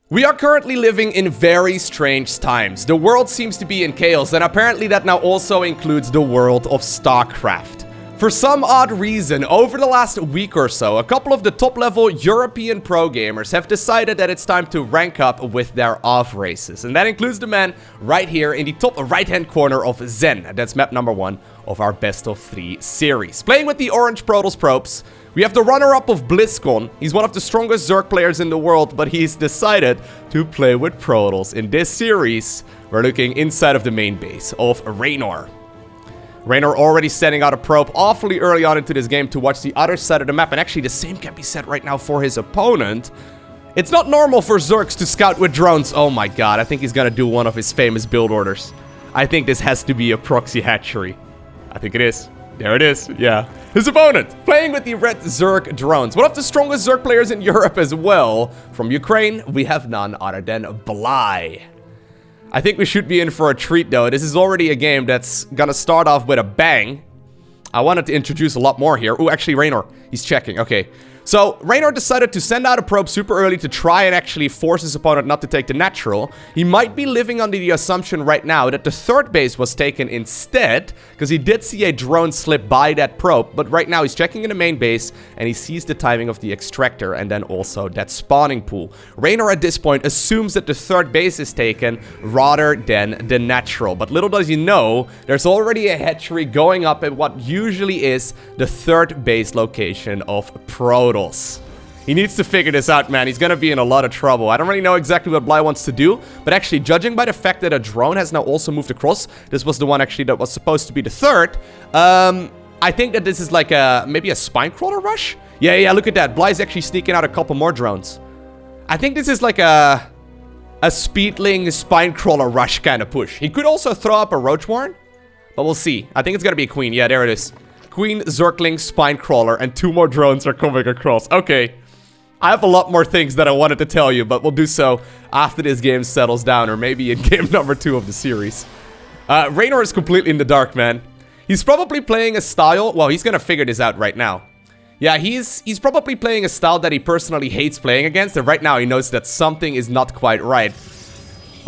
We are currently living in very strange times. The world seems to be in chaos, and apparently that now also includes the world of StarCraft. For some odd reason, over the last week or so, a couple of the top-level European pro gamers have decided that it's time to rank up with their off-races. And that includes the man right here in the top right-hand corner of Zen. That's map number 1 of our best of 3 series. Playing with the orange Protoss probes, we have the runner-up of BlizzCon. He's one of the strongest Zerg players in the world, but he's decided to play with Protoss. In this series, we're looking inside of the main base of Reynor. Reynor already sending out a probe awfully early on into this game to watch the other side of the map, and actually the same can be said right now for his opponent. It's not normal for Zergs to scout with drones. Oh my god, I think he's gonna do one of his famous build orders. I think this has to be a proxy hatchery. I think it is. There it is, yeah. His opponent, playing with the red Zerg drones. One of the strongest Zerg players in Europe as well. From Ukraine, we have none other than Bly. I think we should be in for a treat though. This is already a game that's gonna start off with a bang. I wanted to introduce a lot more here. Oh, actually Reynor, he's checking, okay. So, Reynor decided to send out a probe super early to try and actually force his opponent not to take the natural. He might be living under the assumption right now that the third base was taken instead, because he did see a drone slip by that probe, but right now he's checking in the main base, and he sees the timing of the extractor, and then also that spawning pool. Reynor at this point assumes that the third base is taken, rather than the natural. But little does he know, there's already a hatchery going up at what usually is the third base location of Protoss. He needs to figure this out, man. He's gonna be in a lot of trouble. I don't really know exactly what Bly wants to do, but actually, judging by the fact that a drone has now also moved across, this was the one actually that was supposed to be the third, I think that this is like maybe a spine crawler rush? Yeah, look at that. Bly's actually sneaking out a couple more drones. I think this is like a speedling spine crawler rush kind of push. He could also throw up a roach warren, but we'll see. I think it's gonna be a queen. Yeah, there it is. Queen, Zergling, Spine Crawler, and 2 more drones are coming across. Okay, I have a lot more things that I wanted to tell you, but we'll do so after this game settles down, or maybe in game number 2 of the series. Reynor is completely in the dark, man. He's probably playing a style... Well, he's gonna figure this out right now. Yeah, he's probably playing a style that he personally hates playing against, and right now he knows that something is not quite right.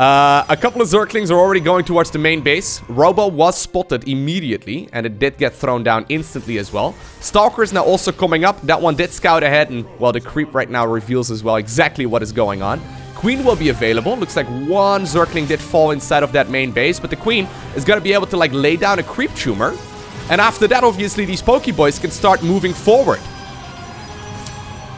A couple of Zerglings are already going towards the main base. Robo was spotted immediately, and it did get thrown down instantly as well. Stalker is now also coming up. That one did scout ahead, and, well, the creep right now reveals as well exactly what is going on. Queen will be available. Looks like one Zergling did fall inside of that main base, but the Queen is going to be able to, like, lay down a creep tumor. And after that, obviously, these Pokeboys can start moving forward.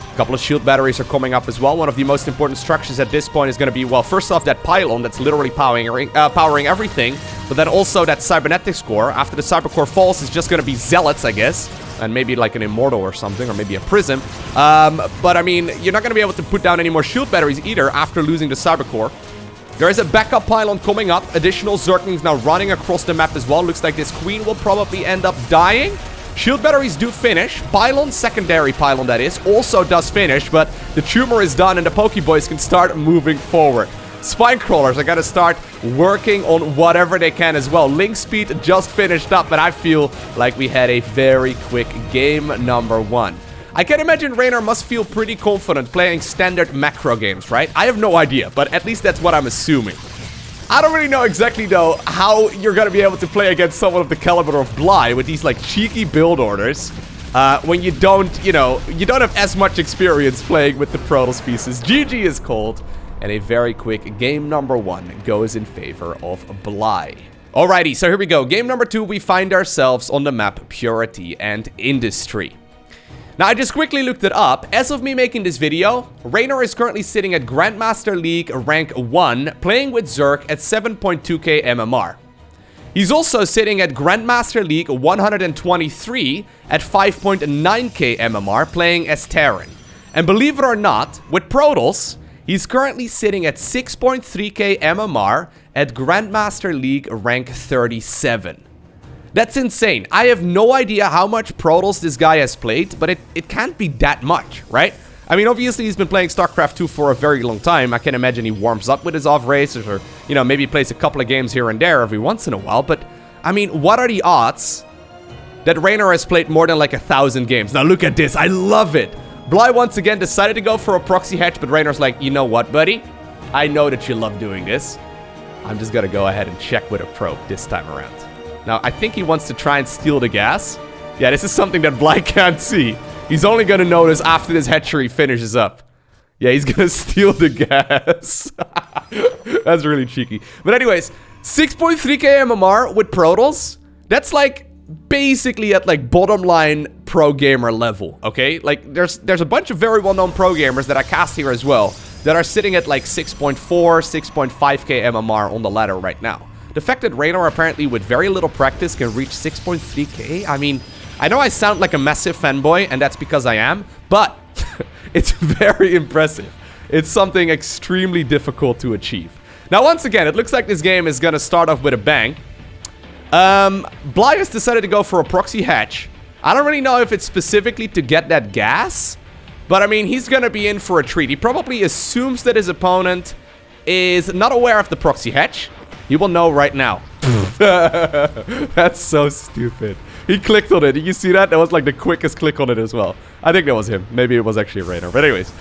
A couple of shield batteries are coming up as well. One of the most important structures at this point is going to be, well, first off, that pylon that's literally powering everything. But then also that cybernetics core. After the cybercore falls, it's just going to be zealots, I guess. And maybe like an immortal or something, or maybe a prism. But I mean, you're not going to be able to put down any more shield batteries either after losing the cybercore. There is a backup pylon coming up. Additional Zerglings now running across the map as well. Looks like this Queen will probably end up dying. Shield batteries do finish. Pylon, secondary pylon that is, also does finish, but the tumor is done and the Pokeboys can start moving forward. Spine crawlers are gonna start working on whatever they can as well. Link speed just finished up, and I feel like we had a very quick game number 1. I can imagine Reynor must feel pretty confident playing standard macro games, right? I have no idea, but at least that's what I'm assuming. I don't really know exactly, though, how you're going to be able to play against someone of the caliber of Bly with these, like, cheeky build orders when you don't, you know, you don't have as much experience playing with the Protoss pieces. GG is called, and a very quick game number 1 goes in favor of Bly. Alrighty, so here we go. Game number 2, we find ourselves on the map Purity and Industry. Now, I just quickly looked it up. As of me making this video, Reynor is currently sitting at Grandmaster League rank 1, playing with Zerg at 7.2k MMR. He's also sitting at Grandmaster League 123 at 5.9k MMR, playing as Terran. And believe it or not, with Protoss, he's currently sitting at 6.3k MMR at Grandmaster League rank 37. That's insane. I have no idea how much Protoss this guy has played, but it can't be that much, right? I mean, obviously, he's been playing StarCraft 2 for a very long time. I can imagine he warms up with his off-races, or, you know, maybe plays a couple of games here and there every once in a while. But, I mean, what are the odds that Reynor has played more than, like, 1,000 games? Now, look at this. I love it. Bly once again decided to go for a proxy hatch, but Reynor's like, you know what, buddy? I know that you love doing this. I'm just gonna go ahead and check with a probe this time around. Now, I think he wants to try and steal the gas. Yeah, this is something that Bly can't see. He's only gonna notice after this hatchery finishes up. Yeah, he's gonna steal the gas. That's really cheeky. But anyways, 6.3k MMR with Protoss. That's like basically at like bottom line pro gamer level, okay? Like there's a bunch of very well-known pro gamers that I cast here as well that are sitting at like 6.4, 6.5k MMR on the ladder right now. The fact that Reynor apparently with very little practice can reach 6.3k, I mean, I know I sound like a massive fanboy, and that's because I am, but it's very impressive. It's something extremely difficult to achieve. Now, once again, it looks like this game is gonna start off with a bang. Bly has decided to go for a proxy hatch. I don't really know if it's specifically to get that gas, but I mean, he's gonna be in for a treat. He probably assumes that his opponent is not aware of the proxy hatch. He will know right now. That's so stupid. He clicked on it. Did you see that? That was like the quickest click on it as well. I think that was him. Maybe it was actually Reynor. But anyways,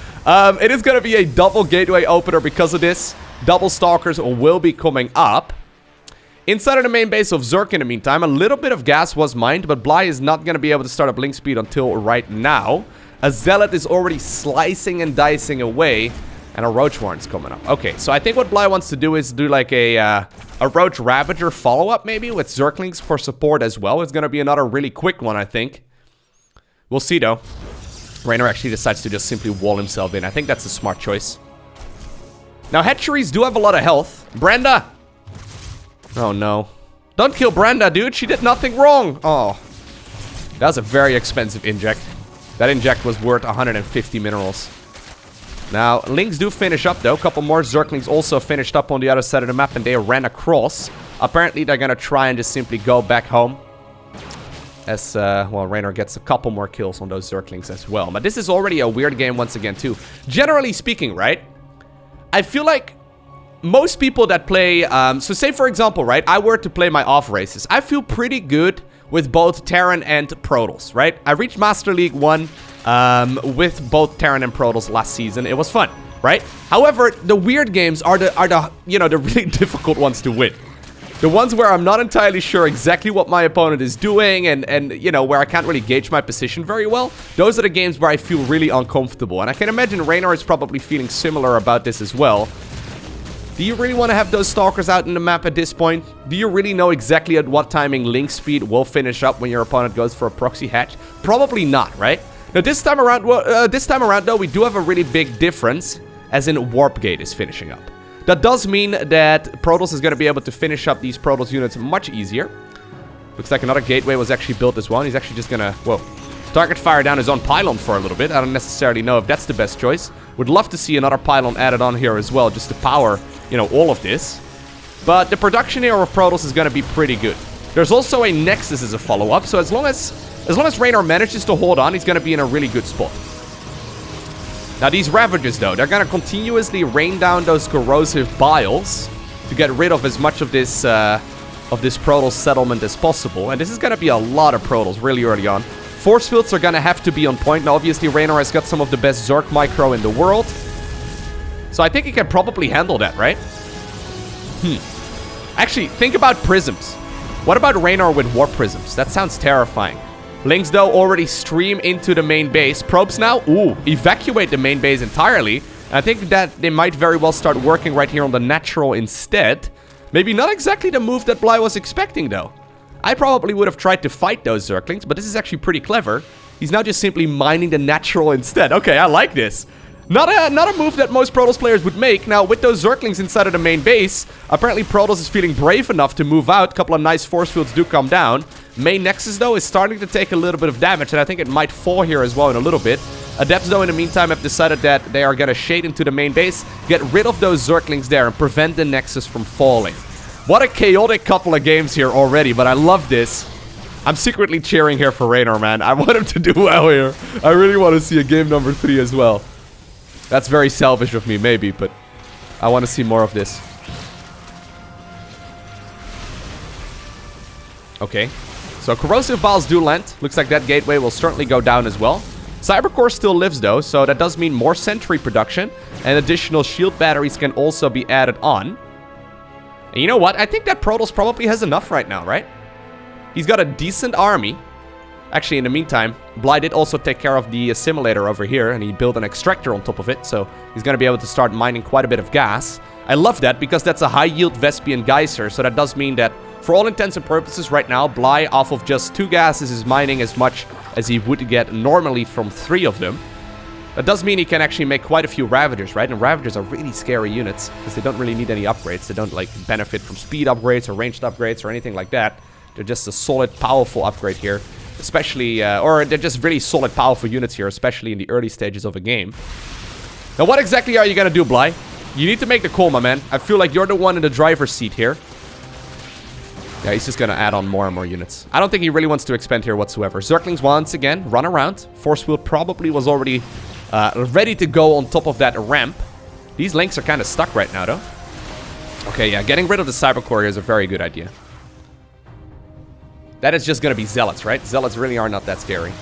it is going to be a double gateway opener because of this. Double stalkers will be coming up. Inside of the main base of Zerg in the meantime, a little bit of gas was mined, but Bly is not going to be able to start a blink speed until right now. A Zealot is already slicing and dicing away, and a Roach Warren's coming up. Okay, so I think what Bly wants to do is do like a Roach Ravager follow-up maybe with Zerglings for support as well. It's going to be another really quick one, I think. We'll see, though. Reynor actually decides to just simply wall himself in. I think that's a smart choice. Now, hatcheries do have a lot of health. Brenda! Oh, no. Don't kill Brenda, dude. She did nothing wrong. Oh. That was a very expensive inject. That inject was worth 150 minerals. Now, Lings do finish up, though. A couple more Zerglings also finished up on the other side of the map, and they ran across. Apparently, they're going to try and just simply go back home. As, well, Reynor gets a couple more kills on those Zerglings as well. But this is already a weird game once again, too. Generally speaking, right? I feel like most people that play... so say, for example, right? I were to play my off-races. I feel pretty good with both Terran and Protoss, right? I reached Master League 1... with both Terran and Protoss last season. It was fun, right? However, the weird games are the you know, the really difficult ones to win. The ones where I'm not entirely sure exactly what my opponent is doing and you know, where I can't really gauge my position very well. Those are the games where I feel really uncomfortable. And I can imagine Reynor is probably feeling similar about this as well. Do you really want to have those stalkers out in the map at this point? Do you really know exactly at what timing link speed will finish up when your opponent goes for a proxy hatch? Probably not, right? Now, this time around, though, we do have a really big difference, as in Warp Gate is finishing up. That does mean that Protoss is going to be able to finish up these Protoss units much easier. Looks like another gateway was actually built as well, and he's actually just going to, whoa, target fire down his own pylon for a little bit. I don't necessarily know if that's the best choice. Would love to see another pylon added on here as well, just to power, you know, all of this. But the production here of Protoss is going to be pretty good. There's also a Nexus as a follow-up, so as long as Reynor manages to hold on, he's going to be in a really good spot. Now, these Ravagers, though, they're going to continuously rain down those corrosive biles to get rid of as much of this Protoss settlement as possible. And this is going to be a lot of Protoss really early on. Force fields are going to have to be on point. Now, obviously, Reynor has got some of the best Zerg micro in the world. So I think he can probably handle that, right? Actually, think about prisms. What about Reynor with warp prisms? That sounds terrifying. Lings, though, already stream into the main base. Probes now, ooh, evacuate the main base entirely. And I think that they might very well start working right here on the natural instead. Maybe not exactly the move that Bly was expecting, though. I probably would have tried to fight those Zerglings, but this is actually pretty clever. He's now just simply mining the natural instead. Okay, I like this. Not a move that most Protoss players would make. Now, with those Zerglings inside of the main base, apparently Protoss is feeling brave enough to move out. A couple of nice force fields do come down. Main Nexus, though, is starting to take a little bit of damage, and I think it might fall here as well in a little bit. Adepts, though, in the meantime, have decided that they are going to shade into the main base, get rid of those Zerglings there, and prevent the Nexus from falling. What a chaotic couple of games here already, but I love this. I'm secretly cheering here for Reynor, man. I want him to do well here. I really want to see a game number 3 as well. That's very selfish of me, maybe, but I want to see more of this. Okay. So corrosive biles do land. Looks like that gateway will certainly go down as well. Cybercore still lives though, so that does mean more sentry production, and additional shield batteries can also be added on. And you know what? I think that Protoss probably has enough right now, right? He's got a decent army. Actually, in the meantime, Bly did also take care of the assimilator over here, and he built an extractor on top of it, so he's going to be able to start mining quite a bit of gas. I love that, because that's a high-yield Vespian geyser, so that does mean that, for all intents and purposes right now, Bly, off of just 2 gases, is mining as much as he would get normally from 3 of them. That does mean he can actually make quite a few Ravagers, right? And Ravagers are really scary units, because they don't really need any upgrades. They don't, like, benefit from speed upgrades or ranged upgrades or anything like that. They're just a solid, powerful upgrade here. Especially, or they're just really solid, powerful units here, especially in the early stages of a game. Now, what exactly are you gonna do, Bly? You need to make the call, my man. I feel like you're the one in the driver's seat here. Yeah, he's just gonna add on more and more units. I don't think he really wants to expand here whatsoever. Zerglings once again run around. Force Field probably was already ready to go on top of that ramp. These links are kind of stuck right now, though. Okay, yeah, getting rid of the Cyber Core is a very good idea. That is just gonna be Zealots, right? Zealots really are not that scary.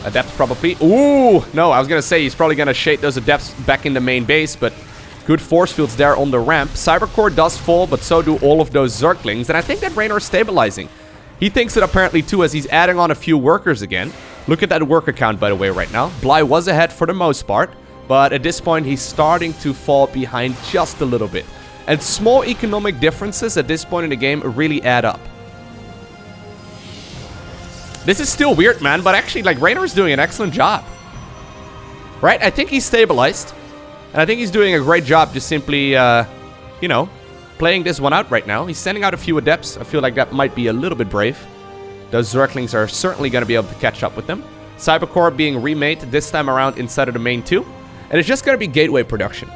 Adepts probably. Ooh! No, I was gonna say he's probably gonna shade those Adepts back in the main base, but good force fields there on the ramp. Cybercore does fall, but so do all of those Zerglings, and I think that Reynor is stabilizing. He thinks it apparently too, as he's adding on a few workers again. Look at that worker count, by the way, right now. Bly was ahead for the most part, but at this point he's starting to fall behind just a little bit. And small economic differences at this point in the game really add up. This is still weird, man, but actually, like, Reynor is doing an excellent job. Right? I think he's stabilized. And I think he's doing a great job just simply, you know, playing this one out right now. He's sending out a few Adepts. I feel like that might be a little bit brave. Those Zerglings are certainly going to be able to catch up with them. Cybercore being remade this time around inside of the main 2. And it's just going to be gateway production.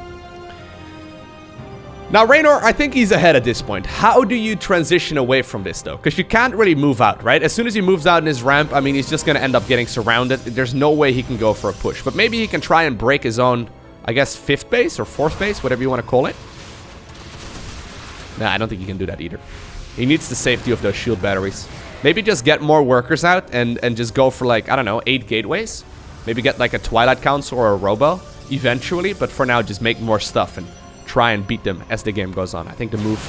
Now, Reynor, I think he's ahead at this point. How do you transition away from this, though? Because you can't really move out, right? As soon as he moves out in his ramp, I mean, he's just going to end up getting surrounded. There's no way he can go for a push. But maybe he can try and break his own, I guess, 5th base or 4th base, whatever you want to call it. Nah, I don't think he can do that either. He needs the safety of those shield batteries. Maybe just get more workers out and just go for, like, I don't know, 8 gateways. Maybe get, like, a Twilight Council or a Robo eventually. But for now, just make more stuff and try and beat them as the game goes on. I think the move,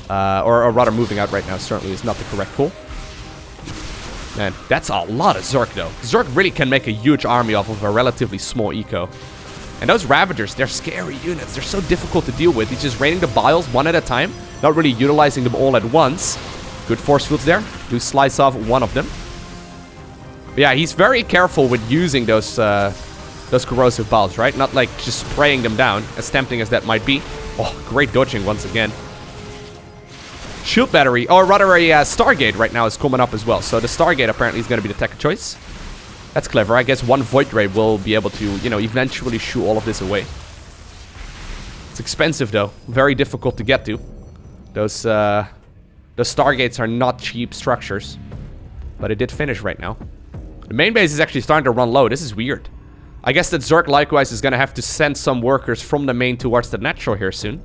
or rather moving out right now certainly is not the correct call. Man, that's a lot of Zerg though. Zerg really can make a huge army off of a relatively small eco. And those Ravagers, they're scary units. They're so difficult to deal with. He's just raining the biles one at a time, not really utilizing them all at once. Good force fields there. Do slice off one of them. But yeah, he's very careful with using those corrosive biles, right? Not like just spraying them down, as tempting as that might be. Oh, great dodging once again. Shield battery, or rather a Stargate right now is coming up as well. So the Stargate apparently is going to be the tech of choice. That's clever. I guess one Void Ray will be able to, you know, eventually shoo all of this away. It's expensive though. Very difficult to get to. Those Stargates are not cheap structures. But it did finish right now. The main base is actually starting to run low. This is weird. I guess that Zerg likewise is going to have to send some workers from the main towards the natural here soon.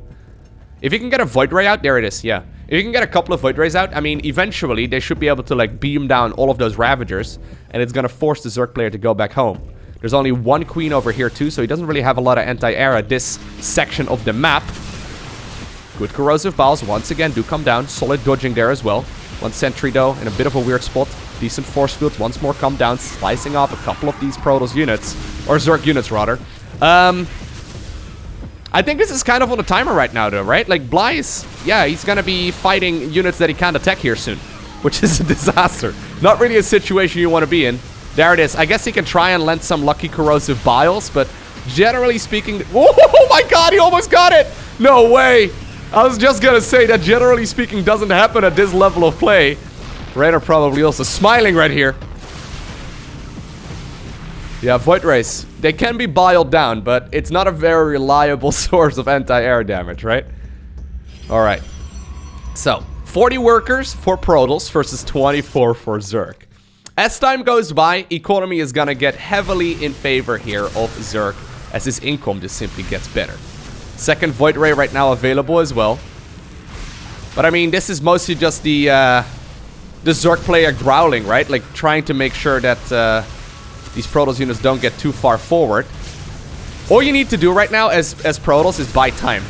If you can get a Void Ray out, there it is, yeah. If you can get a couple of Void Rays out, I mean, eventually they should be able to, like, beam down all of those Ravagers. And it's going to force the Zerg player to go back home. There's only one Queen over here too, so he doesn't really have a lot of anti-air at this section of the map. Good corrosive biles, once again, do come down. Solid dodging there as well. One sentry though, in a bit of a weird spot. Decent force fields, once more come down, slicing off a couple of these Protoss units. Or Zerg units, rather. I think this is kind of on a timer right now, though, right? Like, Bly is... Yeah, he's gonna be fighting units that he can't attack here soon. Which is a disaster. Not really a situation you want to be in. There it is. I guess he can try and lend some lucky corrosive biles, but generally speaking... Oh my god, he almost got it! No way! I was just gonna say that generally speaking doesn't happen at this level of play. Reynor probably also smiling right here. Yeah, Void Rays. They can be biled down, but it's not a very reliable source of anti-air damage, right? Alright. So, 40 workers for Protoss versus 24 for Zerg. As time goes by, economy is gonna get heavily in favor here of Zerg, as his income just simply gets better. Second Void Ray right now available as well. But I mean, this is mostly just the Zerg player growling, right? Like, trying to make sure that these Protoss units don't get too far forward. All you need to do right now as Protoss is buy time.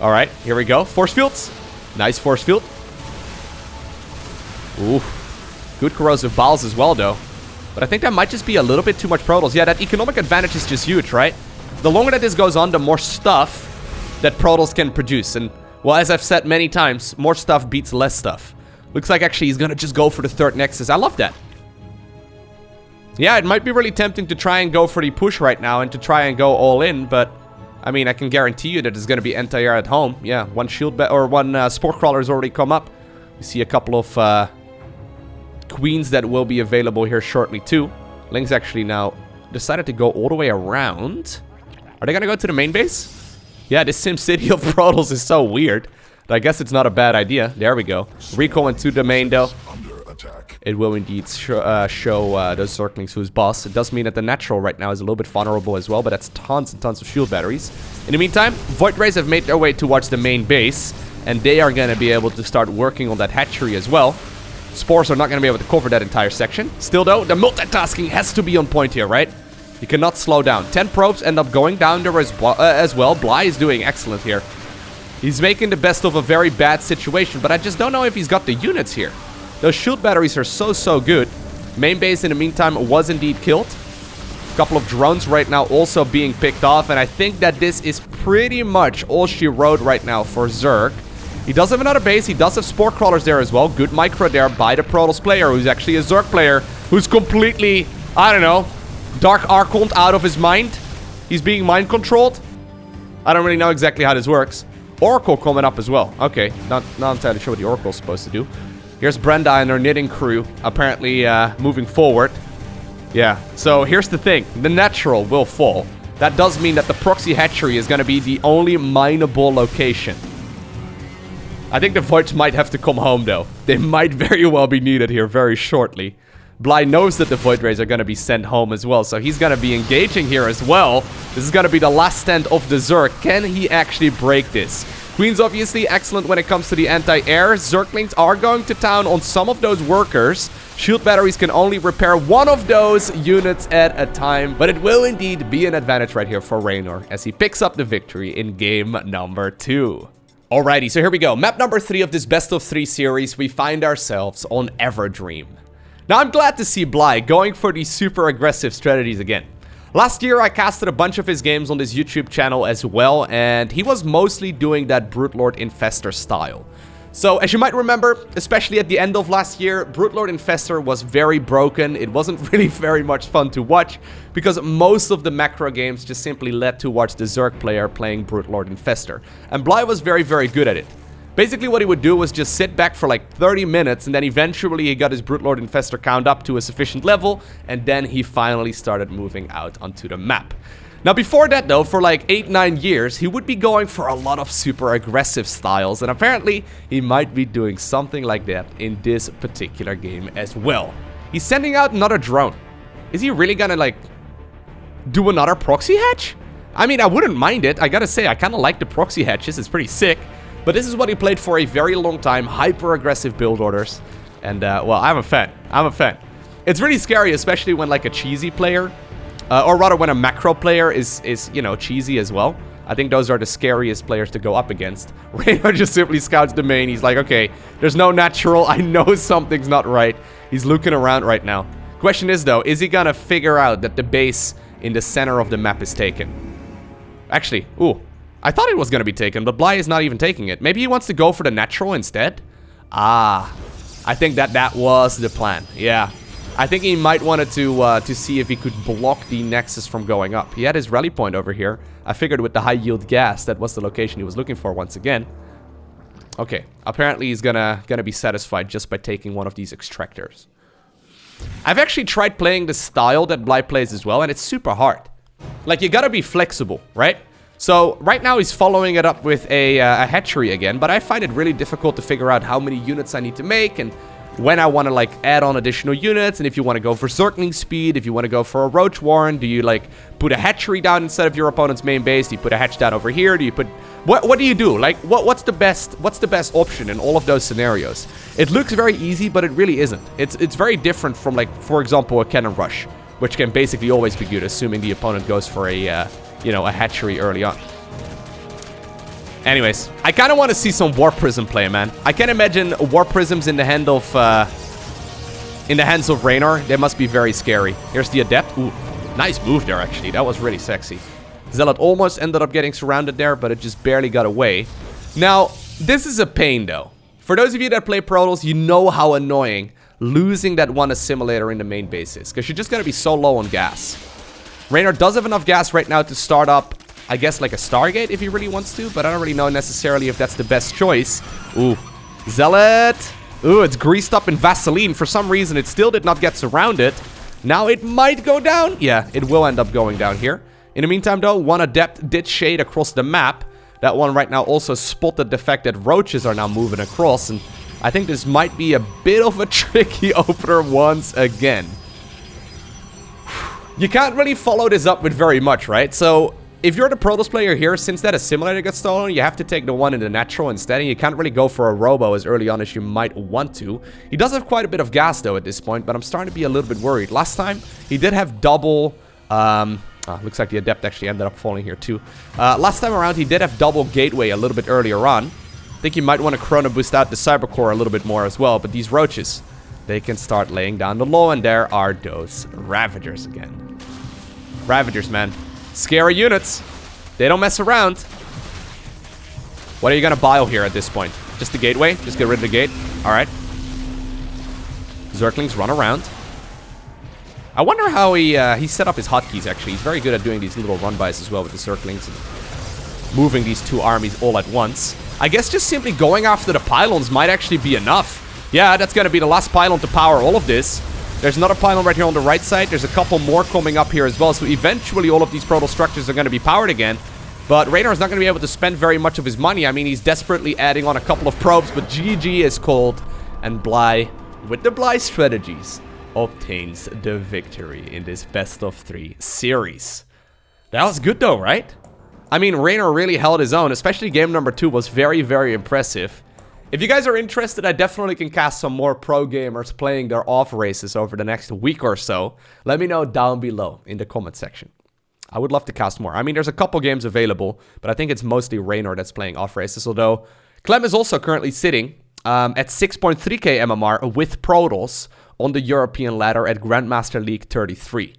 Alright, here we go. Force fields. Nice force field. Ooh. Good corrosive balls as well, though. But I think that might just be a little bit too much Protoss. Yeah, that economic advantage is just huge, right? The longer that this goes on, the more stuff that Protoss can produce. And, well, as I've said many times, more stuff beats less stuff. Looks like actually he's gonna just go for the third Nexus. I love that. Yeah, it might be really tempting to try and go for the push right now and to try and go all in, but I mean, I can guarantee you that it's gonna be anti-air at home. Yeah, one shield or one spore crawler has already come up. We see a couple of queens that will be available here shortly too. Ling's actually now decided to go all the way around. Are they gonna go to the main base? Yeah, this SimCity of Protoss is so weird. But I guess it's not a bad idea. There we go. Recall into the main though. It will indeed show those Zerglings who's boss. It does mean that the natural right now is a little bit vulnerable as well, but that's tons and tons of shield batteries. In the meantime, Void Rays have made their way towards the main base, and they are going to be able to start working on that hatchery as well. Spores are not going to be able to cover that entire section. Still though, the multitasking has to be on point here, right? You cannot slow down. 10 probes end up going down there as well. Bly is doing excellent here. He's making the best of a very bad situation, but I just don't know if he's got the units here. Those shield batteries are so good. Main base in the meantime was indeed killed. A couple of drones right now also being picked off, and I think that this is pretty much all she wrote right now for Zerg. He does have another base. He does have spore crawlers there as well. Good micro there by the Protoss player, who's actually a Zerg player, who's completely, I don't know, Dark Archont out of his mind. He's being mind controlled. I don't really know exactly how this works. Oracle coming up as well. Okay, not entirely sure what the Oracle's supposed to do. Here's Brenda and her knitting crew, apparently moving forward. Yeah, so here's the thing. The natural will fall. That does mean that the proxy hatchery is going to be the only mineable location. I think the Voids might have to come home, though. They might very well be needed here very shortly. Bly knows that the Void Rays are going to be sent home as well, so he's going to be engaging here as well. This is going to be the last stand of the Zerg. Can he actually break this? Queen's obviously excellent when it comes to the anti-air. Zerglings are going to town on some of those workers. Shield batteries can only repair one of those units at a time, but it will indeed be an advantage right here for Reynor as he picks up the victory in game number 2. Alrighty, so here we go. Map number 3 of this best of 3 series. We find ourselves on Everdream. Now, I'm glad to see Bly going for these super aggressive strategies again. Last year, I casted a bunch of his games on this YouTube channel as well, and he was mostly doing that Broodlord Infestor style. So, as you might remember, especially at the end of last year, Broodlord Infestor was very broken. It wasn't really very much fun to watch, because most of the macro games just simply led to watch the Zerg player playing Broodlord Infestor. And Bly was very, very good at it. Basically, what he would do was just sit back for like 30 minutes, and then eventually he got his Broodlord Infestor count up to a sufficient level, and then he finally started moving out onto the map. Now, before that, though, for like 8-9 years, he would be going for a lot of super aggressive styles, and apparently, he might be doing something like that in this particular game as well. He's sending out another drone. Is he really gonna, like, do another proxy hatch? I mean, I wouldn't mind it. I gotta say, I kind of like the proxy hatches. It's pretty sick. But this is what he played for a very long time, hyper-aggressive build orders. And, well, I'm a fan. I'm a fan. It's really scary, especially when, like, a cheesy player, or rather when a macro player is, you know, cheesy as well. I think those are the scariest players to go up against. Reynor just simply scouts the main. He's like, okay, there's no natural. I know something's not right. He's looking around right now. Question is, though, is he gonna figure out that the base in the center of the map is taken? Actually, ooh. I thought it was going to be taken, but Bly is not even taking it. Maybe he wants to go for the natural instead? Ah, I think that was the plan. Yeah, I think he might wanted to see if he could block the Nexus from going up. He had his rally point over here. I figured with the high yield gas, that was the location he was looking for once again. Okay, apparently he's gonna be satisfied just by taking one of these extractors. I've actually tried playing the style that Bly plays as well, and it's super hard. Like, you gotta be flexible, right? So, right now he's following it up with a hatchery again, but I find it really difficult to figure out how many units I need to make, and when I want to, like, add on additional units, and if you want to go for circling speed, if you want to go for a roach warren, do you, like, put a hatchery down instead of your opponent's main base? Do you put a hatch down over here? Do you put... What do you do? Like, what's the best option in all of those scenarios? It looks very easy, but it really isn't. It's very different from, like, for example, a cannon rush, which can basically always be good, assuming the opponent goes for a, you know, a hatchery early on. Anyways, I kind of want to see some Warp Prism play, man. I can imagine Warp Prisms in the hands of Reynor. They must be very scary. Here's the Adept. Ooh, nice move there, actually. That was really sexy. Zealot almost ended up getting surrounded there, but it just barely got away. Now, this is a pain, though. For those of you that play Protoss, you know how annoying losing that one assimilator in the main base is, because you're just going to be so low on gas. Reynor does have enough gas right now to start up, I guess, like a Stargate if he really wants to, but I don't really know necessarily if that's the best choice. Ooh, Zealot. Ooh, it's greased up in Vaseline. For some reason, it still did not get surrounded. Now it might go down. Yeah, it will end up going down here. In the meantime, though, one Adept did shade across the map. That one right now also spotted the fact that roaches are now moving across, and I think this might be a bit of a tricky opener once again. You can't really follow this up with very much, right? So, if you're the Protoss player here, since that assimilator got stolen, you have to take the one in the natural instead, and you can't really go for a robo as early on as you might want to. He does have quite a bit of gas, though, at this point, but I'm starting to be a little bit worried. Last time, he did have double... looks like the Adept actually ended up falling here, too. Last time around, he did have double Gateway a little bit earlier on. I think you might want to Chrono Boost out the Cyber Core a little bit more as well, but these roaches, they can start laying down the law, and there are those Ravagers again. Ravagers, man. Scary units. They don't mess around. What are you going to bio here at this point? Just the gateway? Just get rid of the gate? Alright. Zerglings run around. I wonder how he set up his hotkeys, actually. He's very good at doing these little run-bys as well with the Zerglings and moving these two armies all at once. I guess just simply going after the pylons might actually be enough. Yeah, that's going to be the last pylon to power all of this. There's another pylon right here on the right side. There's a couple more coming up here as well. So eventually all of these Protoss structures are going to be powered again. But Reynor is not going to be able to spend very much of his money. I mean, he's desperately adding on a couple of probes. But GG is called. And Bly, with the Bly strategies, obtains the victory in this best of 3 series. That was good though, right? I mean, Reynor really held his own. Especially game number 2 was very, very impressive. If you guys are interested, I definitely can cast some more pro gamers playing their off races over the next week or so. Let me know down below in the comment section. I would love to cast more. I mean, there's a couple games available, but I think it's mostly Reynor that's playing off races. Although, Clem is also currently sitting at 6.3k MMR with Protoss on the European ladder at Grandmaster League 33.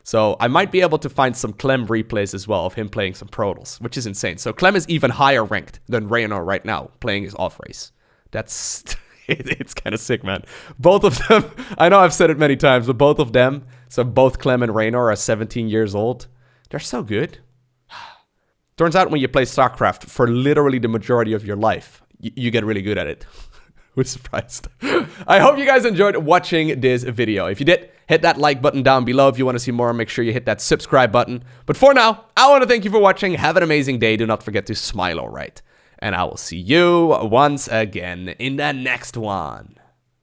So I might be able to find some Clem replays as well of him playing some Protoss, which is insane. So Clem is even higher ranked than Reynor right now, playing his off race. That's... it's kind of sick, man. Both of them, I know I've said it many times, but both of them, so both Clem and Reynor are 17 years old. They're so good. Turns out when you play StarCraft for literally the majority of your life, you get really good at it. Who's surprised? I hope you guys enjoyed watching this video. If you did, hit that like button down below. If you want to see more, make sure you hit that subscribe button. But for now, I want to thank you for watching. Have an amazing day. Do not forget to smile, alright? And I will see you once again in the next one.